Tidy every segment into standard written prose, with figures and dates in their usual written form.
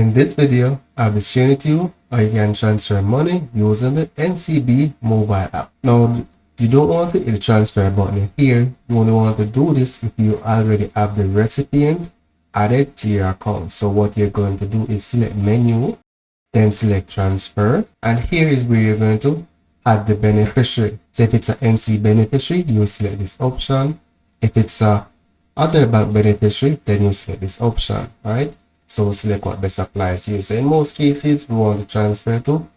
in this video, I'll be sharing with you how you can transfer money using the NCB Mobile App. Now, you don't want to hit the transfer button here. You only want to do this if you already have the recipient added to your account. So what you're going to do is select menu, then select transfer, and here is where you're going to add the beneficiary. So if it's an NC beneficiary, you will select this option. If it's a other bank beneficiary, then you select this option. All right, so select what best applies to you. So in most cases, we want to transfer to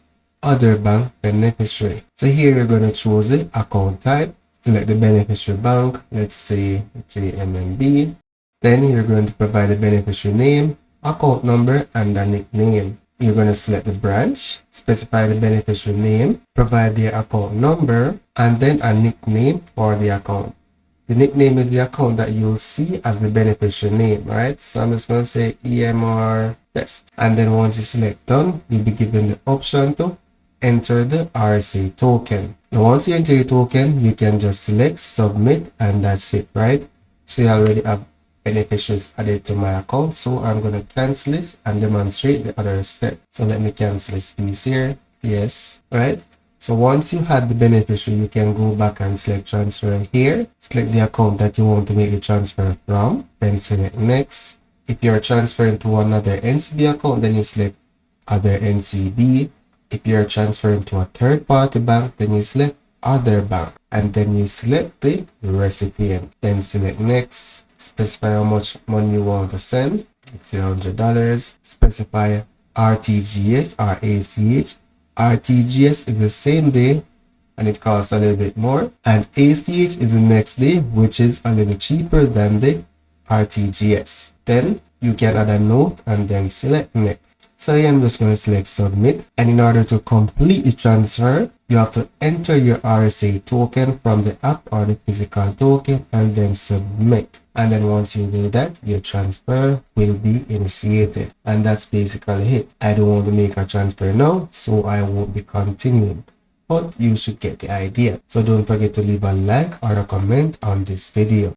other bank beneficiary. So here you're going to choose the account type, select the beneficiary bank, let's say JMNB. Then you're going to provide the beneficiary name, account number, and a nickname. You're going to select the branch, specify the beneficiary name, provide their account number, and then a nickname for the account. The nickname is the account that you'll see as the beneficiary name, right? So I'm just going to say EMR test. And then once you select done, you'll be given the option to enter the RSA token. Now once you enter your token, you can just select submit and that's it, right? So you already have beneficiaries added to my account. So I'm going to cancel this and demonstrate the other step. So let me cancel this piece here. Yes, right? So once you had the beneficiary, you can go back and select transfer here. Select the account that you want to make the transfer from. Then select next. If you're transferring to another NCB account, then you select other NCB. If you're transferring to a third-party bank, then you select other bank. And then you select the recipient. Then select next. Specify how much money you want to send. It's $100. Specify RTGS or ACH. RTGS is the same day and it costs a little bit more, and ACH is the next day, which is a little cheaper than the RTGS. Then you can add a note and then select next. So here I'm just going to select submit, and in order to complete the transfer, you have to enter your RSA token from the app or the physical token and then submit. And then once you do that, your transfer will be initiated. And that's basically it. I don't want to make a transfer now, so I won't be continuing. But you should get the idea. So don't forget to leave a like or a comment on this video.